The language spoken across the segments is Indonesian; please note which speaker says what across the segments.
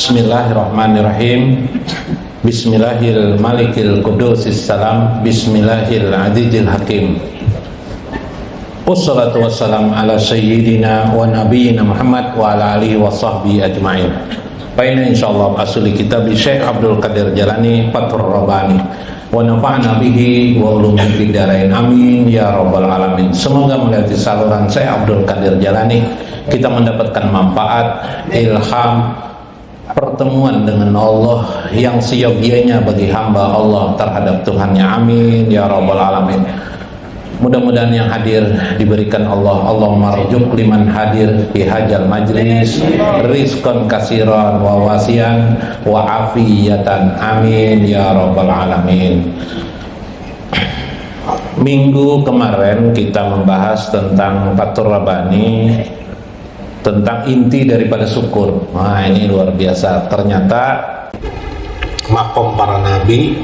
Speaker 1: Bismillahirrahmanirrahim. Bismillahil malikil qudusis salam. Bismillahil azizil hakim. Wassalatu wassalam ala sayyidina wa nabiyyina Muhammad wa ala alihi wa sahbihi ajma'in. Baina insyaallah asli kitab Syekh Abdul Qadir Jalani Fathur Rabbani wa nafa'na bihi wa ulumil bidarain amin ya rabbal alamin. Semoga melalui saluran Syekh Abdul Qadir Jalani kita mendapatkan manfaat, ilham, pertemuan dengan Allah yang seyogianya bagi hamba Allah terhadap Tuhannya, amin ya rabbal alamin. Mudah-mudahan yang hadir diberikan Allah, Allahumma rzuq liman hadir fi hajal majlis rizqan katsiran wa wasian wa afiyatan, amin ya rabbal alamin. Minggu kemarin kita membahas tentang Fathur Rabbani, tentang inti daripada syukur. Nah, ini luar biasa. Ternyata makom para nabi,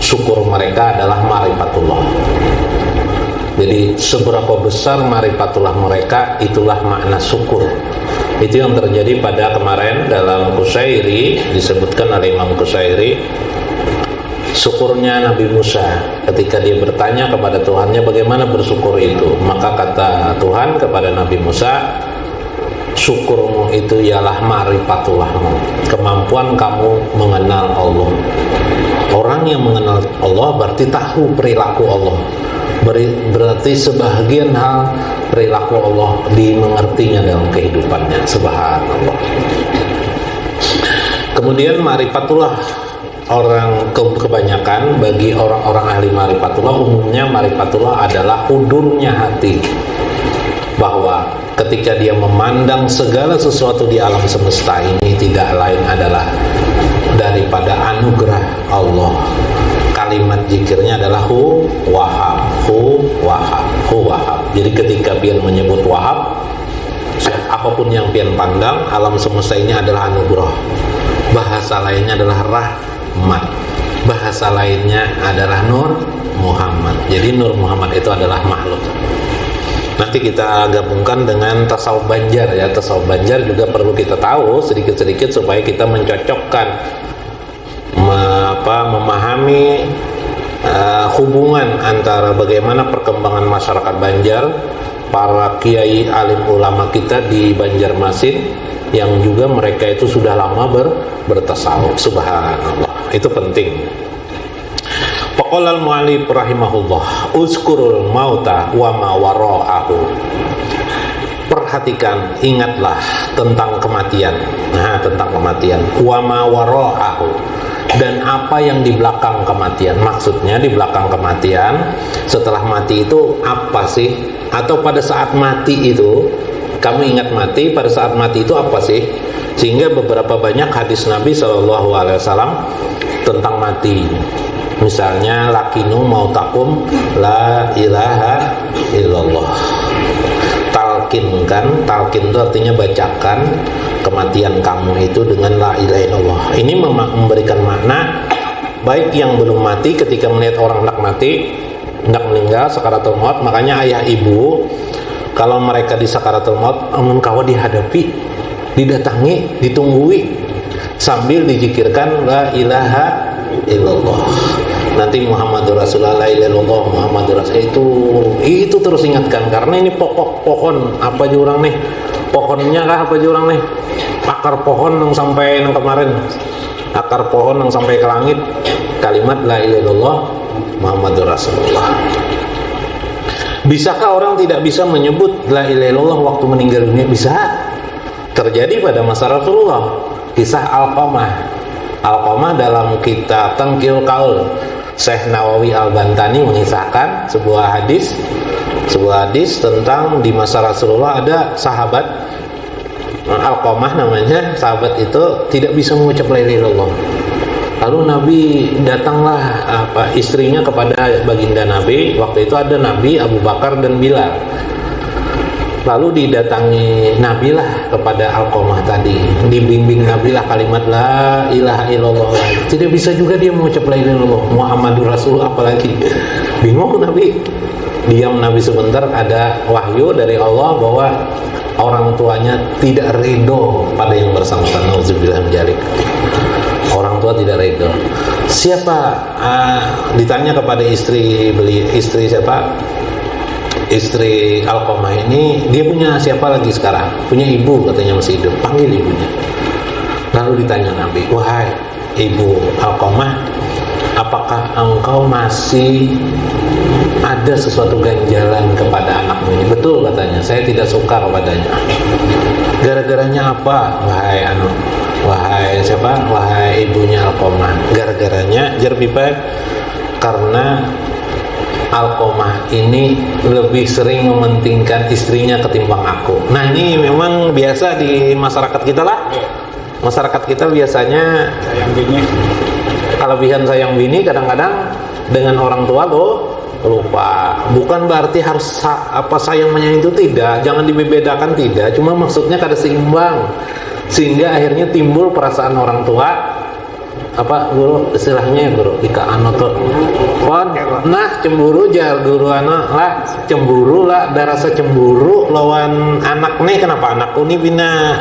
Speaker 1: syukur mereka adalah ma'rifatullah. Jadi seberapa besar ma'rifatullah mereka, itulah makna syukur. Itu yang terjadi pada kemarin dalam Qushairi, disebutkan oleh Imam Qushairi, syukurnya Nabi Musa ketika dia bertanya kepada Tuhannya bagaimana bersyukur itu. Maka kata Tuhan kepada Nabi Musa, syukurmu itu ialah ma'rifatullahmu, kemampuan kamu mengenal Allah. Orang yang mengenal Allah berarti tahu perilaku Allah, berarti sebahagian hal perilaku Allah dimengertinya dalam kehidupannya. Subhanallah. Kemudian ma'rifatullah, orang kebanyakan bagi orang-orang ahli ma'rifatullah, umumnya ma'rifatullah adalah hudurnya hati, bahwa ketika dia memandang segala sesuatu di alam semesta ini tidak lain adalah daripada anugerah Allah. Kalimat zikirnya adalah hu wahab, hu wahab, hu wahab. Jadi ketika pian menyebut wahab, apapun yang pian pandang, alam semesta ini adalah anugerah. Bahasa lainnya adalah rahmat, bahasa lainnya adalah Nur Muhammad. Jadi Nur Muhammad itu adalah makhluk. Nanti kita gabungkan dengan tasawuf Banjar ya. Tasawuf Banjar juga perlu kita tahu sedikit-sedikit supaya kita mencocokkan, memahami hubungan antara bagaimana perkembangan masyarakat Banjar, para kiai alim ulama kita di Banjarmasin yang juga mereka itu sudah lama bertasawuf. Subhanallah, itu penting. Faqala al-mu'allif rahimahullah, uzkurul mauta wa ma wara'ahu. Perhatikan, ingatlah tentang kematian. Nah, tentang kematian. Wa ma wara'ahu, dan apa yang di belakang kematian. Maksudnya di belakang kematian, setelah mati itu apa sih? Atau pada saat mati itu, kamu ingat mati, pada saat mati itu apa sih? Sehingga beberapa banyak hadis Nabi SAW tentang mati. Misalnya lakinu mautakum la ilaha illallah. Talkinkan, talkin itu artinya bacakan kematian kamu itu dengan la ilaha illallah. Ini memberikan makna baik yang belum mati ketika melihat orang hendak mati, hendak meninggal sakaratul maut. Makanya ayah ibu kalau mereka di sakaratul maut, amun kawa dihadapi, didatangi, ditunggui sambil dizikirkan la ilaha illallah. Nanti Muhammadur Rasulullah, la ilaha illallah Muhammadur Rasulullah, itu terus ingatkan, karena ini pokok pohon apa jurang nih, pohonnya lah apa jurang nih, akar pohon yang sampai yang kemarin, akar pohon yang sampai ke langit, kalimat la ilaha illallah Muhammadur Rasulullah. Bisakah orang tidak bisa menyebut la ilaha illallah waktu meninggal dunia? Bisa. Terjadi pada masa Rasulullah. Kisah Alqamah dalam kitab Tangkil Qaul, Syekh Nawawi Al-Bantani mengisahkan sebuah hadis tentang di masa Rasulullah ada sahabat Alqamah namanya, sahabat itu tidak bisa mengucap la ilaha illallah. Lalu Nabi datanglah istrinya kepada baginda Nabi. Waktu itu ada Nabi, Abu Bakar dan Bilal. Lalu didatangi Nabilah kepada Alqamah tadi, dibimbing Nabilah kalimat la ilaha illallah. Tidak bisa juga dia mengucap la ilaha illallah Muhammadur Rasulullah, apalagi bingung Nabi. Diam Nabi sebentar, ada wahyu dari Allah bahwa orang tuanya tidak ridho pada yang bersangkutan. Nauzubillah min dzalik. tidak ridho. Siapa ditanya kepada istri siapa? Istri Alqamah ini, dia punya siapa lagi sekarang? Punya ibu katanya masih hidup. Panggil ibunya. Lalu ditanya Nabi, wahai ibu Alqamah, apakah engkau masih ada sesuatu ganjalan kepada anakmu ini? Betul katanya, saya tidak suka kepadanya. Gara-garanya apa? Wahai siapa? Wahai ibunya Alqamah. Gara-garanya Jerbipak, karena Alqamah ini lebih sering mementingkan istrinya ketimbang aku. Nah, ini memang biasa di masyarakat kita lah. Masyarakat kita biasanya sayang bini. Kelebihan sayang bini kadang-kadang dengan orang tua lupa. Bukan berarti harus sayang menyayangi itu, tidak. Jangan dibedakan, tidak. Cuma maksudnya kada seimbang. Sehingga akhirnya timbul perasaan orang tua, guru istilahnya guru ika anoto pon nah cemburu jar guru anak lah, cemburu lah, ada rasa cemburu lawan anak nih. Kenapa anakku nih bina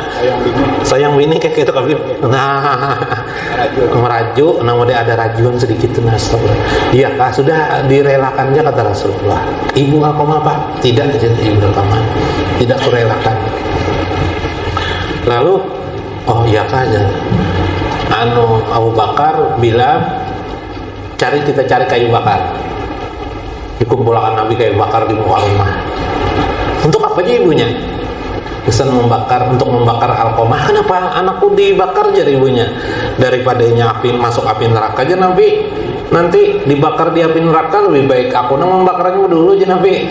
Speaker 1: sayang bini kayak gitu kabin, nah merajuk, nama dia ada rajuan sedikit. Nah iya kah, sudah direlakannya kata Rasulullah. Ibu Alqamah apa? Tidak, ibu Alqamah tidak kurelakan. Lalu oh iya kah, Abu Bakar bilang, kita cari kayu bakar. Dikumpulkan Nabi kayu bakar di muka rumah. Untuk apa aja ibunya? Pesan untuk membakar Alqamah. Kenapa anakku dibakar jadi ibunya? Daripadanya masuk api neraka aja Nabi, nanti dibakar di api neraka, lebih baik aku membakarnya dulu aja Nabi.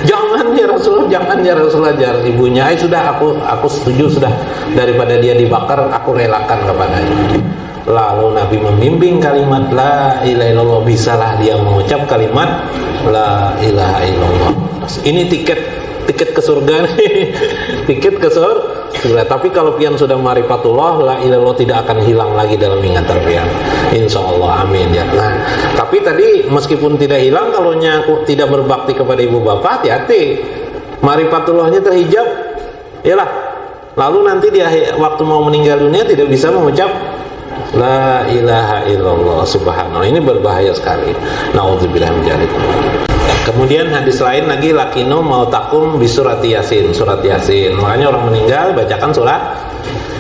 Speaker 1: Jangan ya Rasulullah, jar ibunya. Sudah, aku setuju sudah, daripada dia dibakar aku relakan kepadanya. Lalu Nabi membimbing kalimat la ilaha illallah, bisalah dia mengucap kalimat la ilaha illallah. Ini tiket ke surga nih. Tiket ke surga. Tapi kalau pian sudah marifatullah, la ilaha illallah tidak akan hilang lagi dalam ingatan pian. Insyaallah, amin ya. Nah, tapi tadi meskipun tidak hilang, kalau aku tidak berbakti kepada ibu bapak, hati-hati. Marifatullahnya terhijab. Yalah. Lalu nanti dia waktu mau meninggal dunia tidak bisa mengucap la ilaha illallah. Subhanallah, ini berbahaya sekali. Nauzubillah min dzalik. Kemudian hadis lain lagi, lakino mau takum bi surati yasin, surat yasin. Makanya orang meninggal bacakan surat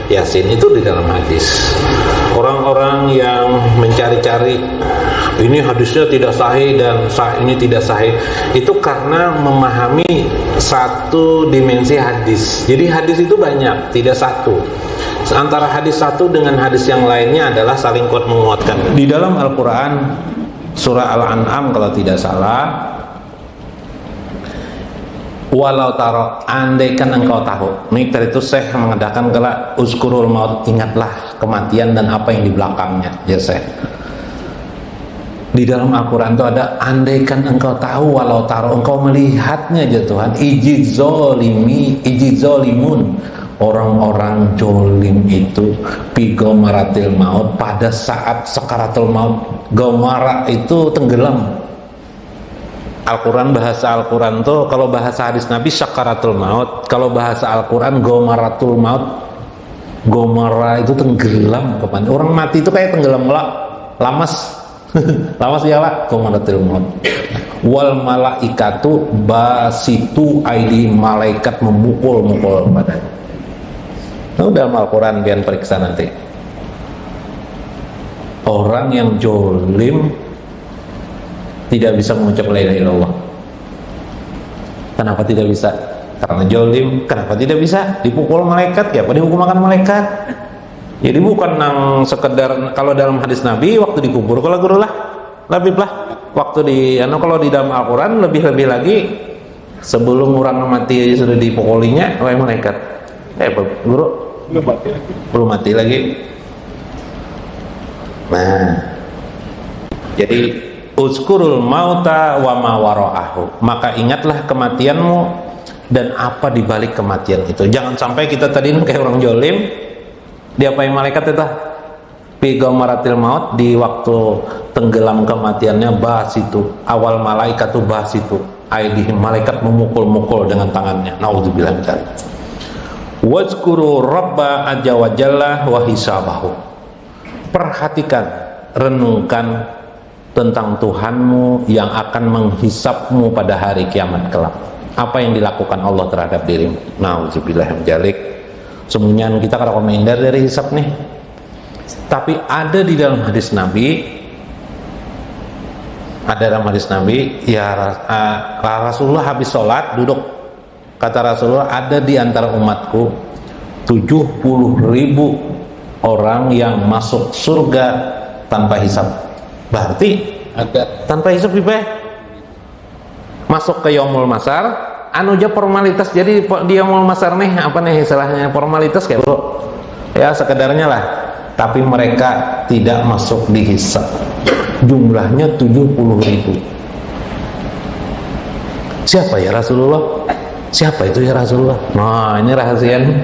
Speaker 1: yasin, itu di dalam hadis. Orang-orang yang mencari-cari ini hadisnya tidak sahih dan ini tidak sahih, itu karena memahami satu dimensi hadis. Jadi hadis itu banyak, tidak satu. Antara hadis satu dengan hadis yang lainnya adalah saling kuat menguatkan. Di dalam Al-Quran surah Al-An'am kalau tidak salah, walau taro, andaikan engkau tahu. Nih dari itu Syekh mengadakan kala uzkurul maut, ingatlah kematian dan apa yang di belakangnya. Ya Syekh, di dalam Al-Quran itu ada andaikan engkau tahu, walau taro, engkau melihatnya aja Tuhan, ijid zolimun, orang-orang jolim itu pigomaratil maut, pada saat sakaratul maut. Gomara itu tenggelam. Al-Quran, bahasa Al-Quran tuh, kalau bahasa hadis Nabi sakaratul maut, kalau bahasa Al-Quran gomaratul maut. Gomara itu tenggelam. Orang mati itu kayak tenggelam lamas. Lamas ya lah, gomaratul maut. Wal malaikatu basitu aidi, malaikat memukul-mukul badannya. Nah, dalam Al-Quran biar periksa nanti. Orang yang jolim tidak bisa mengucap la ilaha illallah. Kenapa tidak bisa? Karena jolim. Kenapa tidak bisa? Dipukul malaikat, ya apa dihukum akan malaikat. Jadi bukan nang sekedar, kalau dalam hadis Nabi waktu dikubur kalau guru lah, lebih lah. Waktu kalau di dalam Al-Quran lebih lagi, sebelum orang mati sudah dipukulinya oleh malaikat. Guru belum mati lagi. Nah, jadi uzkurul mauta wa ma wara'ahu, maka ingatlah kematianmu dan apa di balik kematian itu. Jangan sampai kita tadi kayak orang jolim, diapain malaikat itu? Pigomaratil maut, di waktu tenggelam kematiannya, bahas itu awal malaikat itu bahas itu aidihim, malaikat memukul-mukul dengan tangannya. Nauzubillah min dzalik. Wazkuru rabba azza wa jalla wa hisabahu, perhatikan, renungkan tentang Tuhanmu yang akan menghisapmu pada hari kiamat kelak. Apa yang dilakukan Allah terhadap dirimu? Nauzubillah min dzalik. Semuanya kita kalau menghindar dari hisap nih. Tapi ada di dalam hadis Nabi, ya Rasulullah habis sholat duduk, kata Rasulullah, ada di antara umatku 70.000 orang yang masuk surga tanpa hisab. Berarti tanpa hisab masuk ke Yaumul Masar, aja formalitas. Jadi di Yaumul Masar nih apa nih istilahnya, formalitas kayak bro, ya sekedarnya lah. Tapi mereka tidak masuk di hisab. Jumlahnya 70.000. Siapa ya Rasulullah? Siapa itu ya Rasulullah? Nah ini rahasia nih.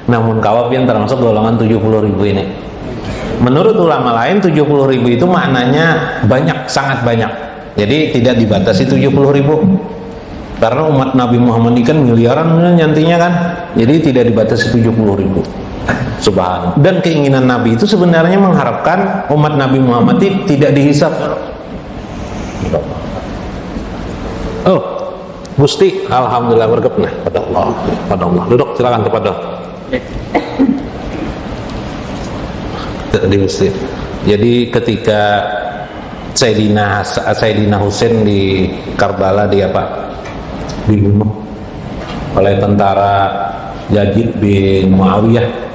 Speaker 1: Namun kawabin termasuk golongan 70.000 ini. Menurut ulama lain 70.000 itu maknanya banyak, sangat banyak. Jadi tidak dibatasi 70.000. Karena umat Nabi Muhammad ini kan miliaran nyantinya kan. Jadi tidak dibatasi 70.000. Subhanallah. Dan keinginan Nabi itu sebenarnya mengharapkan umat Nabi Muhammad tidak dihisap. Oh, Gusti, alhamdulillah berkepnah pada Allah. Pada Allah. Duduk silakan kepada. Jadi ketika Sayyidina Husain di Karbala dibunuh oleh tentara Yazid bin Muawiyah.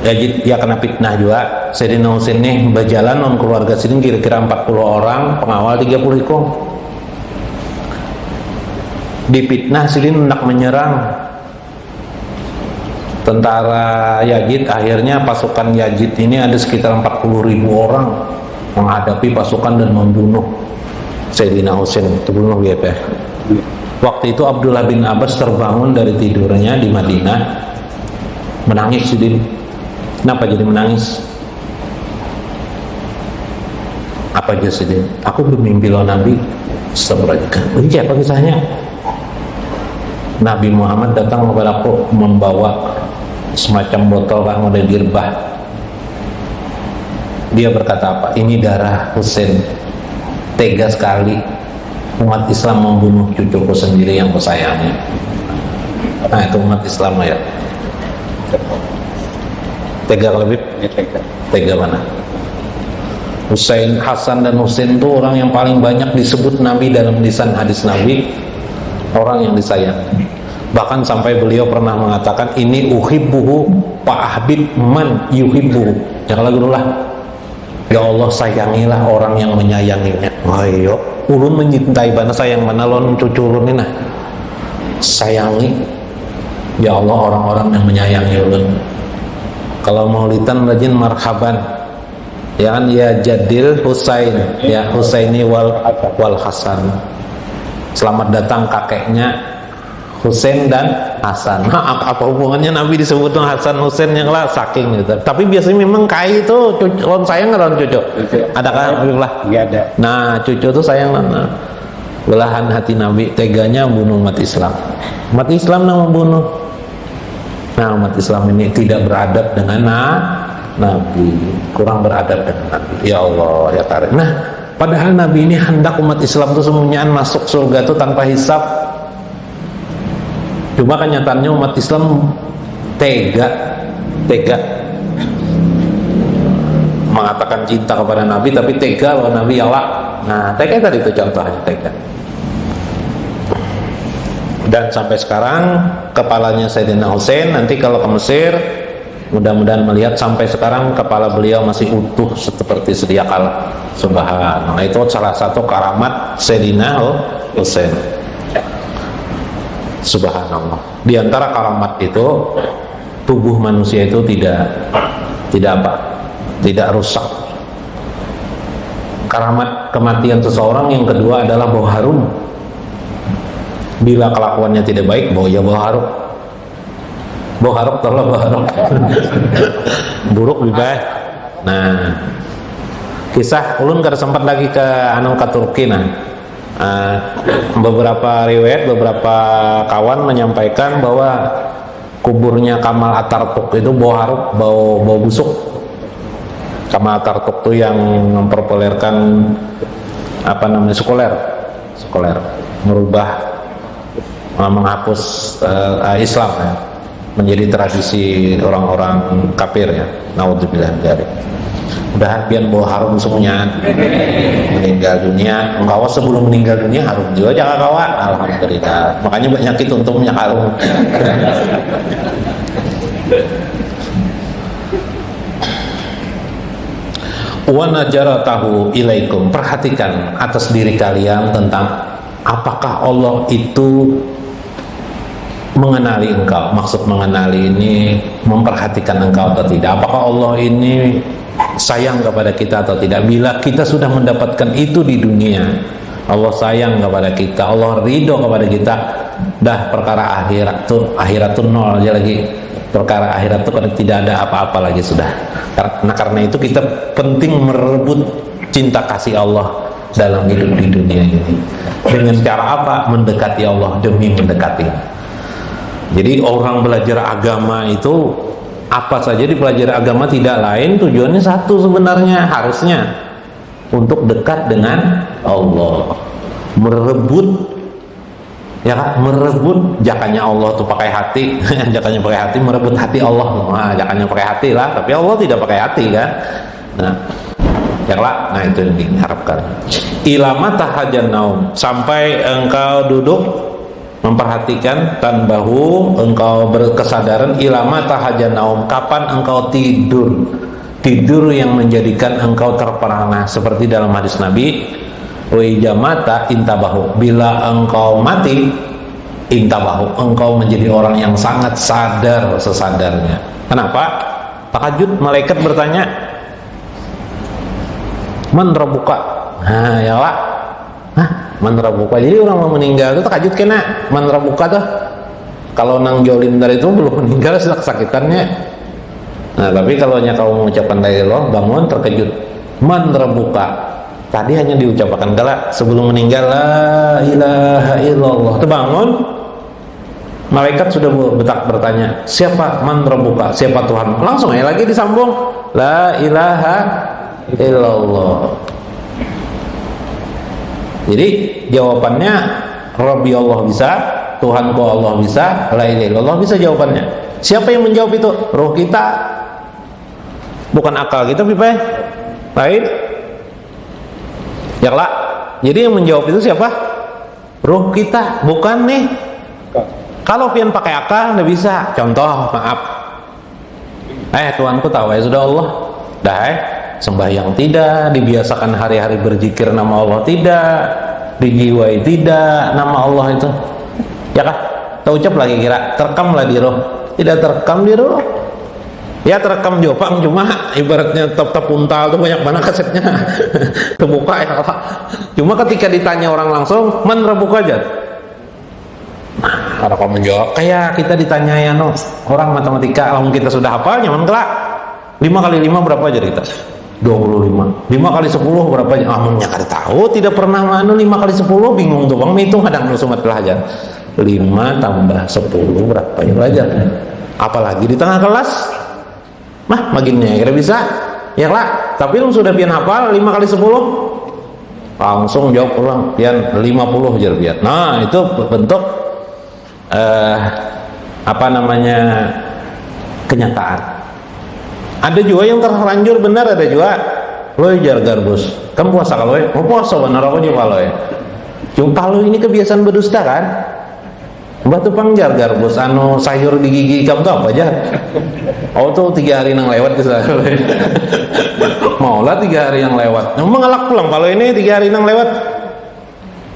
Speaker 1: Yazid ya kena fitnah juga. Sayyidina Husain nih berjalan non keluarga sini kira-kira 40 orang, pengawal 30 ekor. Dipitnah silin hendak menyerang tentara Yazid. Akhirnya pasukan Yazid ini ada sekitar 40.000 orang menghadapi pasukan dan membunuh Sayyidina Husain. Terbunuh ya Pak. Waktu itu Abdullah bin Abbas terbangun dari tidurnya di Madinah, menangis Sidin. Kenapa jadi menangis? Apa aja Sidin? Aku bermimpi loh Nabi. Astagfirullahaladzim. Ini apa kisahnya? Nabi Muhammad datang kepada aku membawa semacam botol model girbah. Dia berkata apa? Ini darah Husain. Tega sekali umat Islam membunuh cucuku sendiri yang kusayangi. Nah itu umat Islam ya. Tega lebih? Tega mana? Hasan dan Husain itu orang yang paling banyak disebut Nabi dalam lisan hadis Nabi, orang yang disayang. Bahkan sampai beliau pernah mengatakan, ini uhibbuhu fa'ahbib man yuhibbuhu. Yang lagu lah, ya Allah sayangilah orang yang menyayanginya. Ayo, ulun mencintai bana sayang mana lon cucu ulun ini nah. Sayangi ya Allah orang-orang yang menyayangi ulun. Kalau maulidan rajin marhaban. Ya kan, ya Jadil Husain, ya Husaini wal Hasan. Selamat datang kakeknya Husain dan Hasan. Nah, apa hubungannya Nabi disebut Hasan Husain yang lah saking gitu. Tapi biasanya memang kai itu orang sayang nggak cucu? Adakah lah? Nggak ada. Nah cucu itu sayang nah. Belahan hati Nabi, teganya membunuh umat Islam. Umat Islam yang membunuh. Nah umat Islam ini tidak beradab dengan Nabi, kurang beradab dengan Nabi. Ya Allah ya Karim. Nah padahal Nabi ini hendak umat Islam itu semuanya masuk surga itu tanpa hisab. Cuma kenyataannya umat Islam tega mengatakan cinta kepada Nabi, tapi tega loh Nabi Allah. Nah tega tadi itu contohnya tega. Dan sampai sekarang kepalanya Sayyidina Husain nanti kalau ke Mesir mudah-mudahan melihat sampai sekarang kepala beliau masih utuh seperti sedia kala. Subhanallah. Itu salah satu karamat Sayyidina Husain. Subhanallah. Di antara karamat itu tubuh manusia itu tidak rusak. Karamat kematian seseorang yang kedua adalah bau harum. Bila kelakuannya tidak baik, bau harum. Bau harum. Buruk lebih baik. Nah, kisah ulun kada sempat lagi ke Turki nah. Beberapa riwayat, beberapa kawan menyampaikan bahwa kuburnya Kamal Atatürk itu bau harum, bau busuk. Kamal Atatürk itu yang mempopulerkan sekuler, merubah, menghapus Islam ya, menjadi tradisi orang-orang kafir ya. Naudzubillah dari. Udah biar bawa harum semuanya. Meninggal dunia, engkau sebelum meninggal dunia harum juga jangan kawan. Alhamdulillah. Makanya banyak itu untungnya harum. Wa najaratahu ilaikum, perhatikan atas diri kalian tentang apakah Allah itu mengenali engkau. Maksud mengenali ini memperhatikan engkau atau tidak. Apakah Allah ini sayang kepada kita atau tidak. Bila kita sudah mendapatkan itu di dunia, Allah sayang kepada kita, Allah ridho kepada kita, dah perkara akhirat tuh nol aja lagi. Perkara akhirat tuh tidak ada apa-apa lagi sudah. Karena itu kita penting merebut cinta kasih Allah dalam hidup di dunia ini. Dengan cara apa? Mendekati Allah demi mendekati. Jadi orang belajar agama itu apa saja dipelajari agama tidak lain tujuannya satu sebenarnya, harusnya untuk dekat dengan Allah, merebut ya kan, merebut jakannya Allah tuh pakai hati. Jakannya pakai hati, merebut hati Allah. Nah, jakannya pakai hati lah, tapi Allah tidak pakai hati kan. Nah itu yang diharapkan. Ilama tahajan naum, sampai engkau duduk memperhatikan tanbahu, engkau berkesadaran. Ilama tahajan naum, kapan engkau tidur yang menjadikan engkau terperangah, seperti dalam hadis Nabi, wa jamata intabahu, bila engkau mati intabahu, engkau menjadi orang yang sangat sadar sesadarnya. Kenapa? Tahajud, malaikat bertanya, man rabbuka? Nah ya Pak, man rabbuka. Jadi orang mau meninggal itu tahajud kena man rabbuka tuh. Kalau nang jolim dari itu belum meninggal sudah kesakitannya. Nah tapi kalau kau mengucapkan la ilaha, bangun terkejut, man rabbuka. Tadi hanya diucapkan galak sebelum meninggal la ilaha illallah. Terbangun, malaikat sudah bertanya, siapa man rabbuka, siapa Tuhan? Langsung aja lagi disambung, la ilaha illallah. Jadi jawabannya Rabbi Allah bisa, Tuhanku Allah bisa, la ilaha illallah bisa jawabannya. Siapa yang menjawab itu? Roh kita, bukan akal kita, pipai lain. Ya lah. Jadi yang menjawab itu siapa? Ruh kita, bukan nih. Kalau pian pakai akal nggak bisa. Contoh, maaf. Tuhanku tahu ya sudah Allah. Dah sembahyang tidak, dibiasakan hari-hari berzikir nama Allah tidak, dijiwai tidak nama Allah itu. Ya kah? Kita ucap lagi kira, terekamlah di roh. Tidak terekam di roh. Ya terekam Jopang, cuma ibaratnya tap-tap untal tuh banyak banget kasetnya. Terbuka ya Allah. Cuma ketika ditanya orang langsung, man rabbuka aja. Nah, ada kamu menjawab kayak kita ditanya ya orang matematika, kalau kita sudah hafal nyaman kelak. 5 kali 5 berapa aja kita? 25. 5 kali 10 berapa aja? Amunnya kada tahu, tidak pernah mana 5 kali 10, bingung tuh Bang, hitung kadang sumat belajar. 5 tambah 10 berapa ya belajar? Apalagi di tengah kelas. Maginnya kira bisa ya lah, tapi lu sudah pian hafal 5 kali 10 langsung jawab ulang pian 50 aja biar. Nah itu bentuk kenyataan. Ada juga yang terlanjur benar, ada juga lo jar garbus kan puasa, kalau mau puasa benar aku juga kalau cuma kalau ini kebiasaan berdusta kan. Batu pangjar garbus sayur di gigi kamu tuh apa aja? Oh tuh 3 hari yang lewat bisa. Maulah 3 hari yang lewat. Mengelak pulang kalau ini 3 hari yang lewat.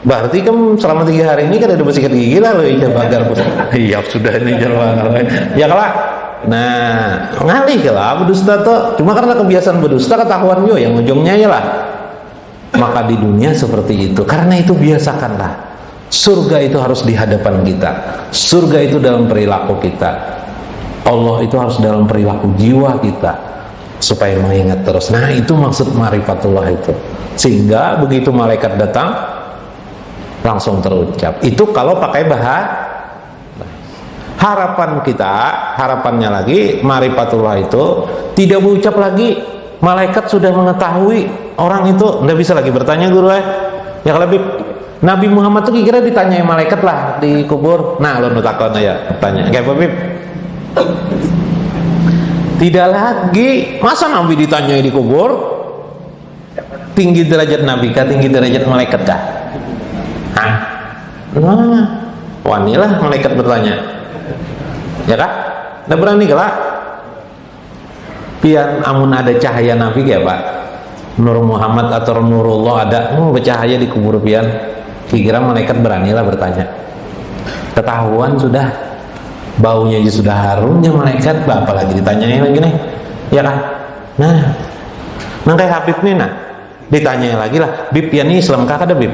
Speaker 1: Berarti kan selama 3 hari ini kan ada bersikat gigi lah lo ya garbus. Iya sudah ini jalan. Ya kalah. Nah ngalih lah berdusta tuh. Cuma karena kebiasaan berdusta ketahuan juga yang ujungnya ya lah. Maka di dunia seperti itu. Karena itu biasakanlah. Surga itu harus di hadapan kita. Surga itu dalam perilaku kita. Allah itu harus dalam perilaku jiwa kita, supaya mengingat terus. Nah itu maksud ma'rifatullah itu. Sehingga begitu malaikat datang langsung terucap. Itu kalau pakai bahasa. Harapan kita, harapannya lagi, marifatullah itu tidak berucap lagi, malaikat sudah mengetahui orang itu, nggak bisa lagi bertanya guru ya lebih. Nabi Muhammad tuh kira ditanyai malaikat lah di kubur. Nah, lo nutakon ya tanya kayak Bib. Tidak lagi, masa Nabi ditanyai di kubur? Tinggi derajat Nabi kah, tinggi derajat malaikat kah? Hah? Nah, wanilah malaikat bertanya. Ya kah? Nggak berani kelak. Pian amun ada cahaya Nabi ya Pak, Nur Muhammad atau Nurullah ada bercahaya di kubur pian, kira malaikat beranilah bertanya. Ketahuan sudah, baunya aja sudah harumnya malaikat, apalagi ditanyain lagi nih, ya kan? Nah kayak Habib nih, ditanya lagi lah, Bib pian ini Islam kah ada Bib?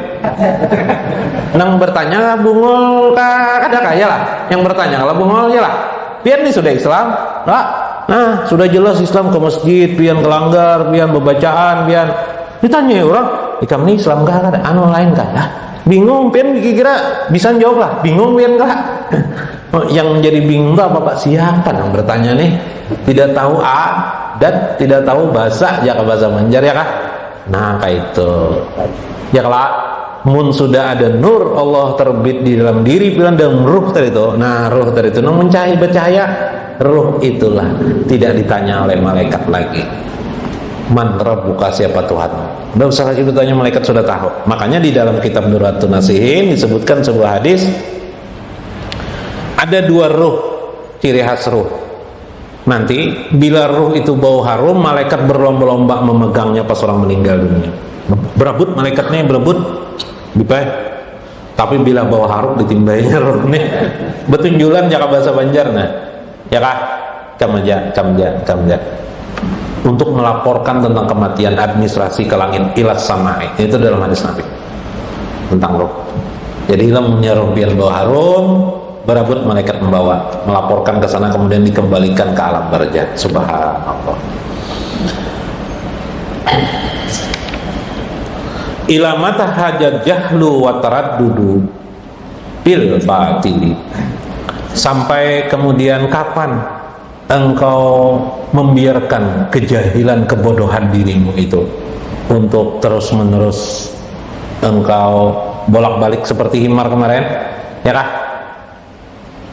Speaker 1: Nang bertanya lah bungol kah ada kaya lah, yang bertanya kalau bungol ya lah, pian ini sudah Islam, lah. Nah, sudah jelas Islam ke masjid, pian kelanggar, pian bebacaan, pian ditanya orang, ikam ini Islam kah ada anu lain kah? Lah, bingung pian kira bisa jawab lah, bingung pian kah? Yang jadi bingung apa Pak? Siapa yang bertanya nih? Tidak tahu adat, tidak tahu bahasa, ya bahasa Banjar ya kah? Nah, kayak itu. Ya kalau mun sudah ada nur Allah terbit di dalam diri pian dan ruh tadi itu. Nah, ruh tadi itu nang mencahaya bercahaya. Ruh itulah tidak ditanya oleh malaikat lagi. Man rabbuka, siapa Tuhan? Tidak usah lagi bertanya, malaikat sudah tahu. Makanya di dalam kitab Nurhatun Nasihin disebutkan sebuah hadis, ada dua ruh, ciri khas ruh. Nanti bila ruh itu bau harum, malaikat berlomba-lomba memegangnya pas orang meninggal dunia. Berebut malaikatnya, berebut, bipai. Tapi bila bau harum ditimbainya ruh nih. Betunjulan jaka bahasa Banjar nah. Ya kah? Camja. Untuk melaporkan tentang kematian administrasi ke langit ilas samai. Itu dalam hadis Nabi tentang roh. Jadi ilmunya roh biar bawa harum, berabut malaikat membawa, melaporkan ke sana, kemudian dikembalikan ke alam barzah. Subhanallah. Ila mata hajat jahlu wa taraddudu bil batili. Sampai kemudian kapan engkau membiarkan kejahilan, kebodohan dirimu itu untuk terus-menerus engkau bolak-balik seperti himar kemarin, ya kah?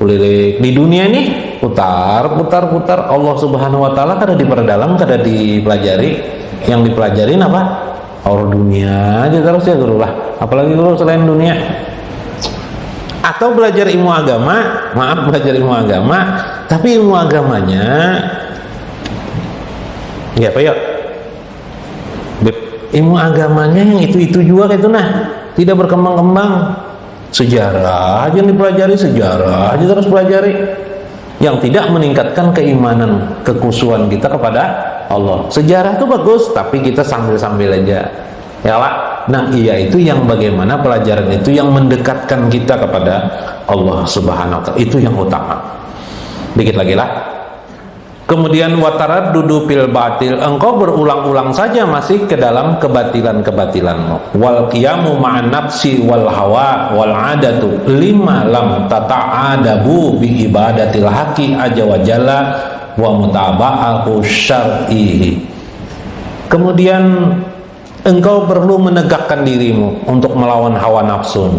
Speaker 1: Kulilik di dunia ini putar. Allah Subhanahu wa taala kada diperdalam, kada dipelajari. Yang dipelajarin apa? Orang dunia aja terus ya guru lah. Apalagi guru selain dunia. Atau belajar ilmu agama, belajar ilmu agama, tapi ilmu agamanya ya apa ya? Ilmu agamanya yang itu juga itu tidak berkembang-kembang. Sejarah aja dipelajari, sejarah aja terus pelajari, yang tidak meningkatkan keimanan, kekusuhan kita kepada Allah. Sejarah itu bagus, tapi kita sambil-sambil aja, ya lah. Nah, iya itu yang bagaimana pelajaran itu yang mendekatkan kita kepada Allah Subhanahu wa taala, itu yang utama. Dikit lagi lah. Kemudian wataraddudu fil batil, engkau berulang-ulang saja masih ke dalam kebatilan-kebatilanmu. Wal qiyamu ma'an nafsi wal hawa wal adatu lima lam tata'adabu bi ibadatil haqi aja wa jalla wa mutaba'ahu syar'ihi. Kemudian engkau perlu menegakkan dirimu untuk melawan hawa nafsu,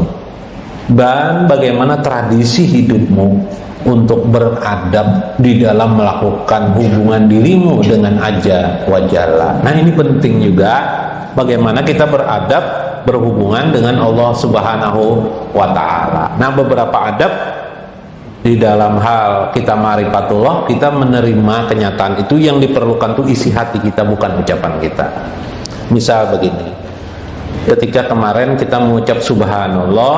Speaker 1: dan bagaimana tradisi hidupmu untuk beradab di dalam melakukan hubungan dirimu dengan aja wajalla. Nah, ini penting juga, bagaimana kita beradab berhubungan dengan Allah Subhanahu wa taala. Nah, beberapa adab di dalam hal kita marifatullah, kita menerima kenyataan itu, yang diperlukan tuh isi hati kita, bukan ucapan kita. Misal begini, ketika kemarin kita mengucap subhanallah,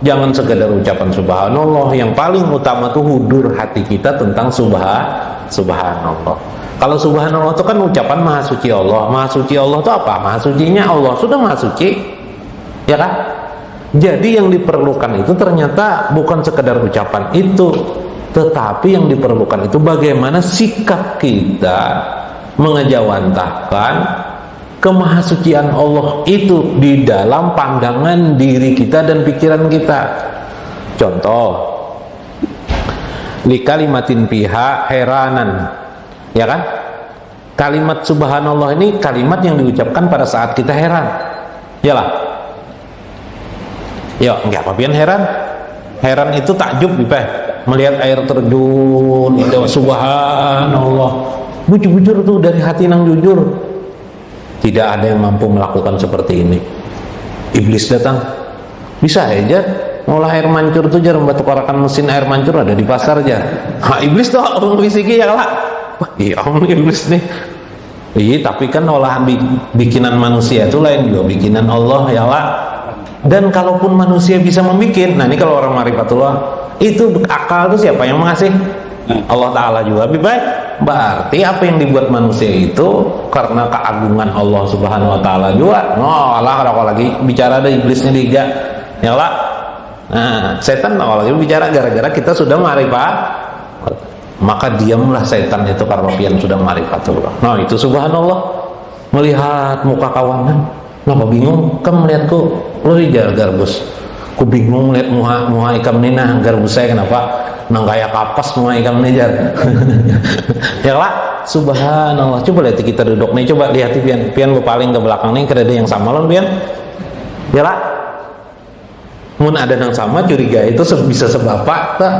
Speaker 1: jangan sekedar ucapan subhanallah, yang paling utama tuh hudur hati kita tentang subhanallah. Kalau subhanallah itu kan ucapan maha suci Allah. Maha suci Allah itu apa? Maha sucinya Allah, sudah maha suci, ya kan? Jadi yang diperlukan itu ternyata bukan sekedar ucapan itu, tetapi yang diperlukan itu bagaimana sikap kita mengejawantahkan kemahasucian Allah itu di dalam pandangan diri kita dan pikiran kita. Contoh, li kalimatin fiha heranan, ya kan? Kalimat subhanallah ini kalimat yang diucapkan pada saat kita heran, yalah. Ya, enggak apa pian heran. Heran itu takjub, Bipeh. Melihat air terjun, itu subhanallah. Bujur-bujur tuh dari hati nang jujur. Tidak ada yang mampu melakukan seperti ini. Iblis datang. Bisa aja ngolah air mancur tuh jar, batu korakan mesin air mancur ada di pasar aja. Ha, iblis tuh orang fisiki ya lah. Wah, iya iblis nih. Iya, tapi kan olahan bikinan manusia itu lain juga bikinan Allah ya lah. Dan kalaupun manusia bisa membuat, nah ini kalau orang marifatullah, itu akal itu siapa yang mengasih? Allah Ta'ala juga. Lebih baik, berarti apa yang dibuat manusia itu karena keagungan Allah Subhanahu Wa Ta'ala juga. No, Allah kalau lagi bicara ada iblisnya diga, ya lah. Nah, setan kalau lagi bicara gara-gara kita sudah marifat, maka diamlah setan itu karena pian sudah marifatullah. Nah itu subhanallah, melihat muka kawanan. Kenapa bingung? Kamu melihatku lo hijau garbus. Ku bingung lihat muha ikam ini nah garbus saya kenapa? Nang kayak kapas muha ikam ini jar. Ya lah, subhanallah. Coba lihat kita duduk nih, coba lihat pian paling ke belakang nih ada yang sama loh pian. Ya lah. Mun ada yang sama curiga itu bisa sebapak tak?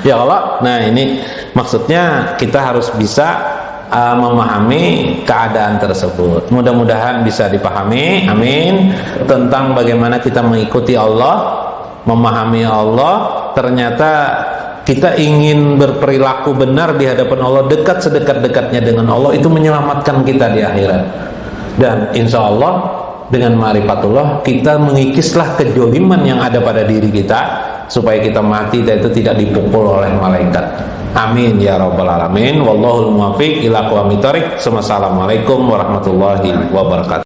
Speaker 1: Ya Allah. Nah ini maksudnya kita harus bisa memahami keadaan tersebut. Mudah-mudahan bisa dipahami, amin, tentang bagaimana kita mengikuti Allah, memahami Allah. Ternyata kita ingin berperilaku benar di hadapan Allah, dekat sedekat-dekatnya dengan Allah, itu menyelamatkan kita di akhirat. Dan insya Allah dengan ma'rifatullah kita mengikislah kejoliman yang ada pada diri kita, supaya kita mati dan itu tidak dipukul oleh malaikat. Amin ya rabbal alamin. Wallahul muwaffiq ila aqwamit thoriq. Wassalamualaikum warahmatullahi wabarakatuh.